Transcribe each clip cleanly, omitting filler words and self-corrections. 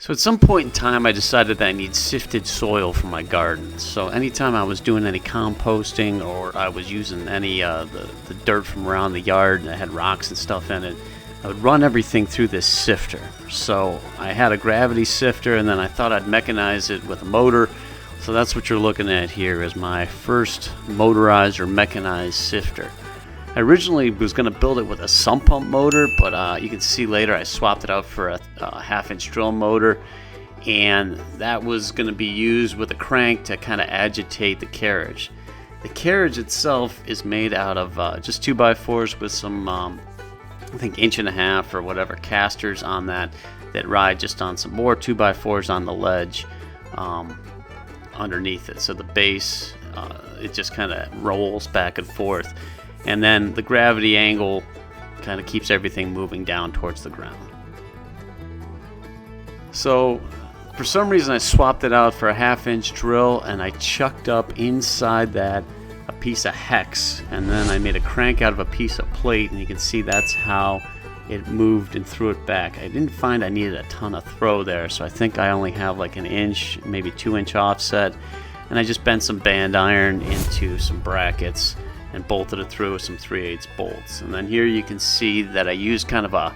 So at some point in time, I decided that I need sifted soil for my garden. So anytime I was doing any composting or I was using any the dirt from around the yard that had rocks and stuff in it, I would run everything through this sifter. So I had a gravity sifter, and then I thought I'd mechanize it with a motor. So that's what you're looking at here is my first motorized or mechanized sifter. I originally was going to build it with a sump pump motor, but you can see later I swapped it out for a 1/2-inch drill motor, and that was going to be used with a crank to kind of agitate the carriage. The carriage itself is made out of just 2x4s with some, I think 1.5 or whatever casters on that ride just on some more 2x4s on the ledge underneath it. So the base, it just kind of rolls back and forth. And then the gravity angle kind of keeps everything moving down towards the ground. So for some reason I swapped it out for a 1/2-inch drill, and I chucked up inside that a piece of hex, and then I made a crank out of a piece of plate, and you can see that's how it moved and threw it back. I didn't find I needed a ton of throw there, so I think I only have like 1 inch, maybe 2-inch offset, and I just bent some band iron into some brackets and bolted it through with some 3/8 bolts. And then here you can see that I used kind of a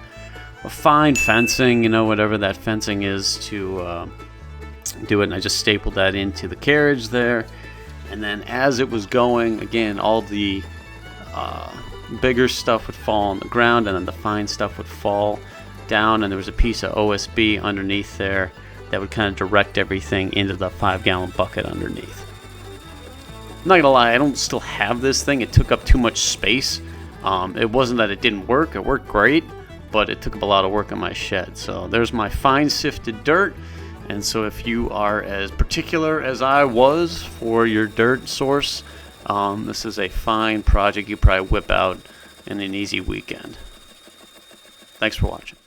fine fencing, you know, whatever that fencing is, to do it, and I just stapled that into the carriage there. And then as it was going, again, all the bigger stuff would fall on the ground, and then the fine stuff would fall down, and there was a piece of OSB underneath there that would kind of direct everything into the 5-gallon bucket underneath. I'm not gonna lie, I don't still have this thing. It took up too much space. It wasn't that it didn't work. It worked great, but it took up a lot of work in my shed. So there's my fine sifted dirt. And so if you are as particular as I was for your dirt source, this is a fine project you probably whip out in an easy weekend. Thanks for watching.